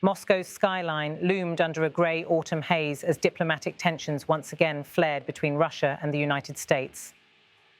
Moscow's skyline loomed under a grey autumn haze as diplomatic tensions once again flared between Russia and the United States.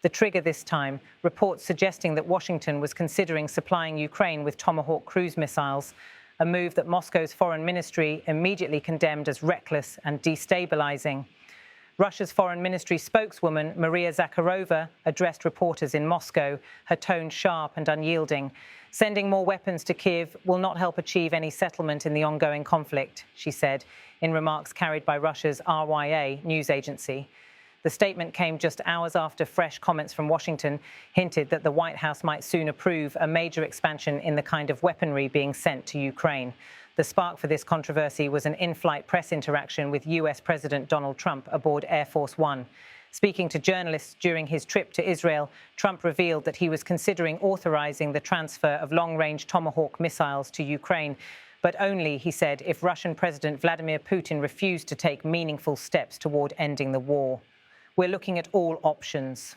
The trigger this time, reports suggesting that Washington was considering supplying Ukraine with Tomahawk cruise missiles, a move that Moscow's foreign ministry immediately condemned as reckless and destabilizing. Russia's foreign ministry spokeswoman, Maria Zakharova, addressed reporters in Moscow, her tone sharp and unyielding. Sending more weapons to Kyiv will not help achieve any settlement in the ongoing conflict, she said, in remarks carried by Russia's RYA news agency. The statement came just hours after fresh comments from Washington hinted that the White House might soon approve a major expansion in the kind of weaponry being sent to Ukraine. The spark for this controversy was an in-flight press interaction with US President Donald Trump aboard Air Force One. Speaking to journalists during his trip to Israel, Trump revealed that he was considering authorizing the transfer of long-range Tomahawk missiles to Ukraine, but only, he said, if Russian President Vladimir Putin refused to take meaningful steps toward ending the war. We're looking at all options.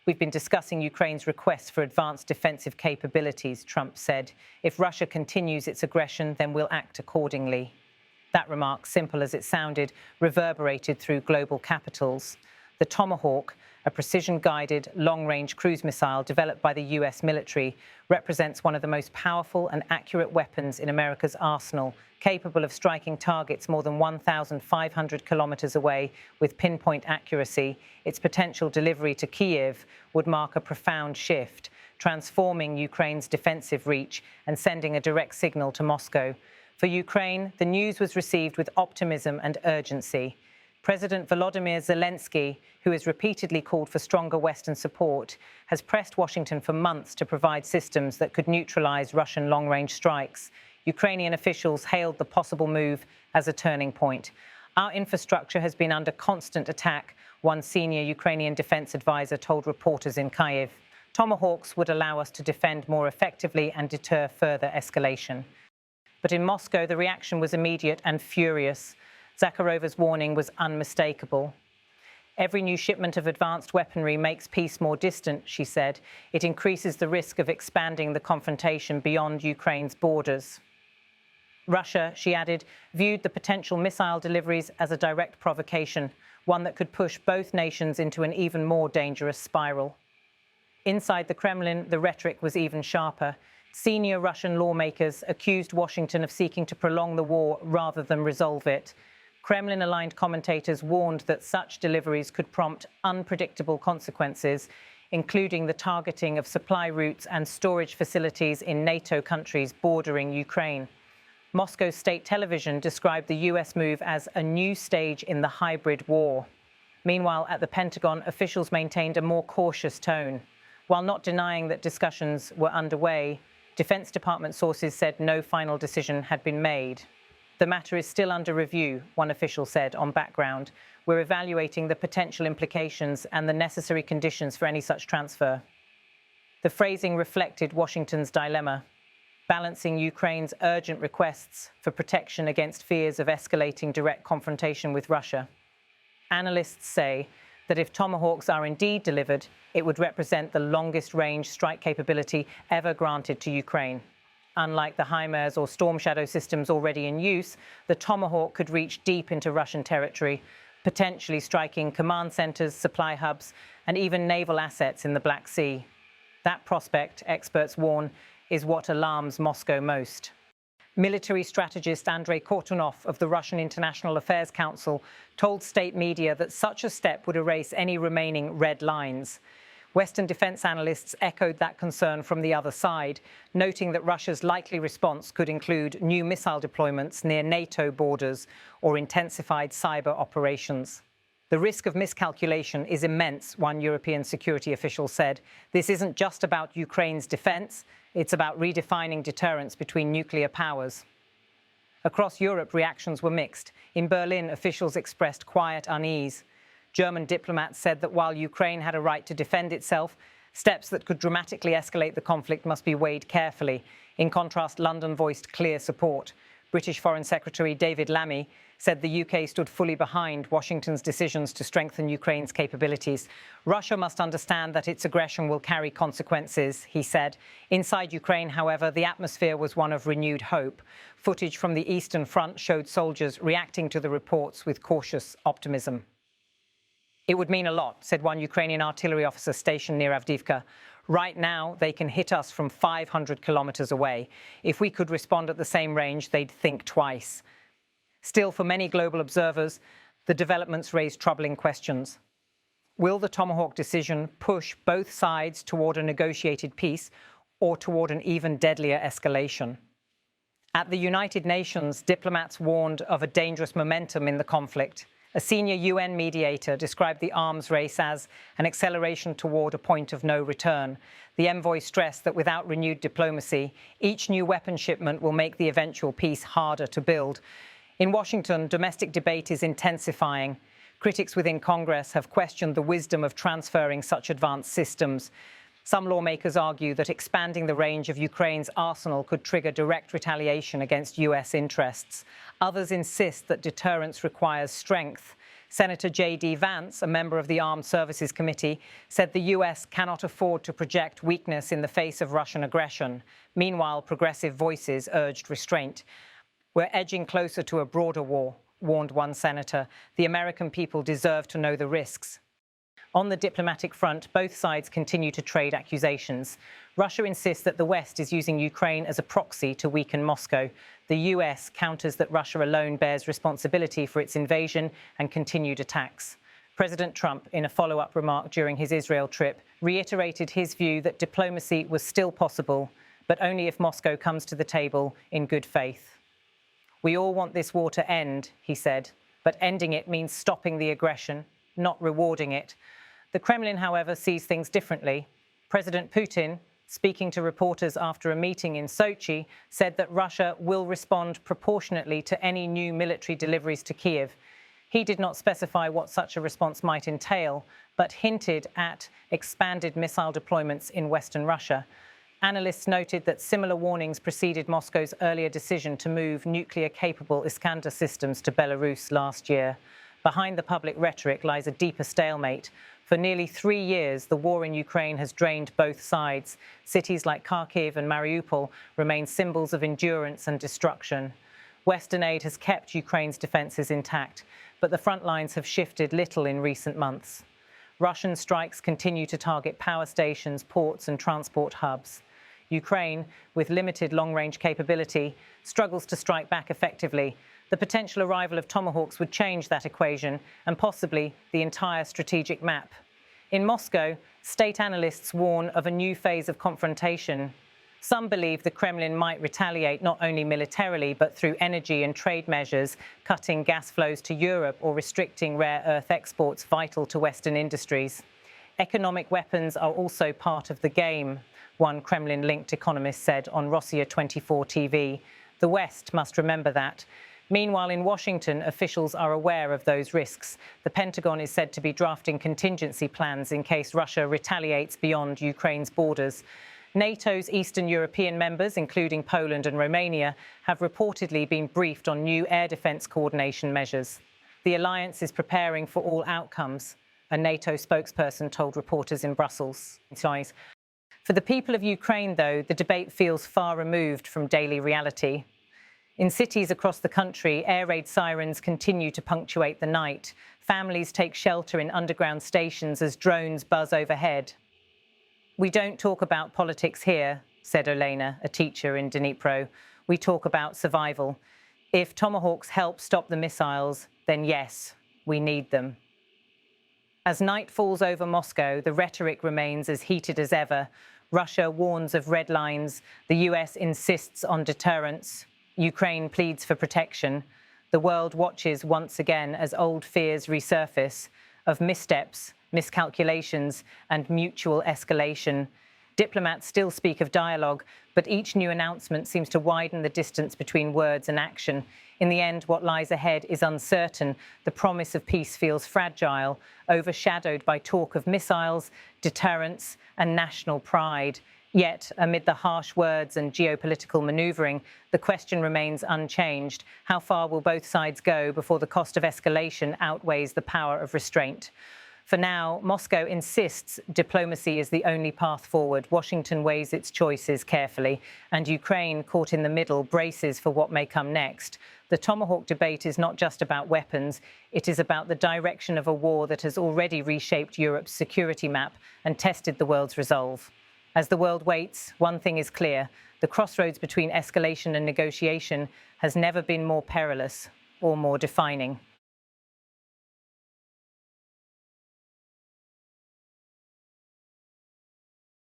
We've been discussing Ukraine's requests for advanced defensive capabilities, Trump said. If Russia continues its aggression, then we'll act accordingly. That remark, simple as it sounded, reverberated through global capitals. The Tomahawk, a precision-guided, long-range cruise missile developed by the US military, represents one of the most powerful and accurate weapons in America's arsenal, capable of striking targets more than 1,500 kilometers away with pinpoint accuracy. Its potential delivery to Kyiv would mark a profound shift, transforming Ukraine's defensive reach and sending a direct signal to Moscow. For Ukraine, the news was received with optimism and urgency. President Volodymyr Zelensky, who has repeatedly called for stronger Western support, has pressed Washington for months to provide systems that could neutralize Russian long-range strikes. Ukrainian officials hailed the possible move as a turning point. Our infrastructure has been under constant attack, one senior Ukrainian defense advisor told reporters in Kyiv. Tomahawks would allow us to defend more effectively and deter further escalation. But in Moscow, the reaction was immediate and furious. Zakharova's warning was unmistakable. Every new shipment of advanced weaponry makes peace more distant, she said. It increases the risk of expanding the confrontation beyond Ukraine's borders. Russia, she added, viewed the potential missile deliveries as a direct provocation, one that could push both nations into an even more dangerous spiral. Inside the Kremlin, the rhetoric was even sharper. Senior Russian lawmakers accused Washington of seeking to prolong the war rather than resolve it. Kremlin-aligned commentators warned that such deliveries could prompt unpredictable consequences, including the targeting of supply routes and storage facilities in NATO countries bordering Ukraine. Moscow's state television described the US move as a new stage in the hybrid war. Meanwhile, at the Pentagon, officials maintained a more cautious tone. While not denying that discussions were underway, Defense Department sources said no final decision had been made. The matter is still under review, one official said on background. We're evaluating the potential implications and the necessary conditions for any such transfer. The phrasing reflected Washington's dilemma, balancing Ukraine's urgent requests for protection against fears of escalating direct confrontation with Russia. Analysts say that if Tomahawks are indeed delivered, it would represent the longest-range strike capability ever granted to Ukraine. Unlike the HIMARS or Storm Shadow systems already in use, the Tomahawk could reach deep into Russian territory, potentially striking command centers, supply hubs, and even naval assets in the Black Sea. That prospect, experts warn, is what alarms Moscow most. Military strategist Andrei Kortunov of the Russian International Affairs Council told state media that such a step would erase any remaining red lines. Western defense analysts echoed that concern from the other side, noting that Russia's likely response could include new missile deployments near NATO borders or intensified cyber operations. The risk of miscalculation is immense, one European security official said. This isn't just about Ukraine's defense, it's about redefining deterrence between nuclear powers. Across Europe, reactions were mixed. In Berlin, officials expressed quiet unease. German diplomats said that while Ukraine had a right to defend itself, steps that could dramatically escalate the conflict must be weighed carefully. In contrast, London voiced clear support. British Foreign Secretary David Lammy said the UK stood fully behind Washington's decisions to strengthen Ukraine's capabilities. Russia must understand that its aggression will carry consequences, he said. Inside Ukraine, however, the atmosphere was one of renewed hope. Footage from the Eastern Front showed soldiers reacting to the reports with cautious optimism. It would mean a lot, said one Ukrainian artillery officer stationed near Avdiivka. Right now, they can hit us from 500 kilometers away. If we could respond at the same range, they'd think twice. Still, for many global observers, the developments raise troubling questions. Will the Tomahawk decision push both sides toward a negotiated peace or toward an even deadlier escalation? At the United Nations, diplomats warned of a dangerous momentum in the conflict. A senior UN mediator described the arms race as an acceleration toward a point of no return. The envoy stressed that without renewed diplomacy, each new weapon shipment will make the eventual peace harder to build. In Washington, domestic debate is intensifying. Critics within Congress have questioned the wisdom of transferring such advanced systems. Some lawmakers argue that expanding the range of Ukraine's arsenal could trigger direct retaliation against US interests. Others insist that deterrence requires strength. Senator J.D. Vance, a member of the Armed Services Committee, said the US cannot afford to project weakness in the face of Russian aggression. Meanwhile, progressive voices urged restraint. We're edging closer to a broader war, warned one senator. The American people deserve to know the risks. On the diplomatic front, both sides continue to trade accusations. Russia insists that the West is using Ukraine as a proxy to weaken Moscow. The US counters that Russia alone bears responsibility for its invasion and continued attacks. President Trump, in a follow-up remark during his Israel trip, reiterated his view that diplomacy was still possible, but only if Moscow comes to the table in good faith. We all want this war to end, he said, but ending it means stopping the aggression, not rewarding it. The Kremlin, however, sees things differently. President Putin, speaking to reporters after a meeting in Sochi, said that Russia will respond proportionately to any new military deliveries to Kyiv. He did not specify what such a response might entail, but hinted at expanded missile deployments in Western Russia. Analysts noted that similar warnings preceded Moscow's earlier decision to move nuclear-capable Iskander systems to Belarus last year. Behind the public rhetoric lies a deeper stalemate. For nearly 3 years, the war in Ukraine has drained both sides. Cities like Kharkiv and Mariupol remain symbols of endurance and destruction. Western aid has kept Ukraine's defences intact, but the front lines have shifted little in recent months. Russian strikes continue to target power stations, ports and transport hubs. Ukraine, with limited long-range capability, struggles to strike back effectively. The potential arrival of Tomahawks would change that equation and possibly the entire strategic map. In Moscow, state analysts warn of a new phase of confrontation. Some believe the Kremlin might retaliate not only militarily but through energy and trade measures, cutting gas flows to Europe or restricting rare earth exports vital to Western industries. Economic weapons are also part of the game, one Kremlin-linked economist said on Rossiya 24 TV. The West must remember that. Meanwhile, in Washington, officials are aware of those risks. The Pentagon is said to be drafting contingency plans in case Russia retaliates beyond Ukraine's borders. NATO's Eastern European members, including Poland and Romania, have reportedly been briefed on new air defence coordination measures. The alliance is preparing for all outcomes, a NATO spokesperson told reporters in Brussels. For the people of Ukraine, though, the debate feels far removed from daily reality. In cities across the country, air raid sirens continue to punctuate the night. Families take shelter in underground stations as drones buzz overhead. We don't talk about politics here, said Olena, a teacher in Dnipro. We talk about survival. If Tomahawks help stop the missiles, then yes, we need them. As night falls over Moscow, the rhetoric remains as heated as ever. Russia warns of red lines. The US insists on deterrence. Ukraine pleads for protection. The world watches once again as old fears resurface of missteps, miscalculations, and mutual escalation. Diplomats still speak of dialogue, but each new announcement seems to widen the distance between words and action. In the end, what lies ahead is uncertain. The promise of peace feels fragile, overshadowed by talk of missiles, deterrence, and national pride. Yet, amid the harsh words and geopolitical manoeuvring, the question remains unchanged. How far will both sides go before the cost of escalation outweighs the power of restraint? For now, Moscow insists diplomacy is the only path forward. Washington weighs its choices carefully, and Ukraine, caught in the middle, braces for what may come next. The Tomahawk debate is not just about weapons. It is about the direction of a war that has already reshaped Europe's security map and tested the world's resolve. As the world waits, one thing is clear. The crossroads between escalation and negotiation has never been more perilous or more defining.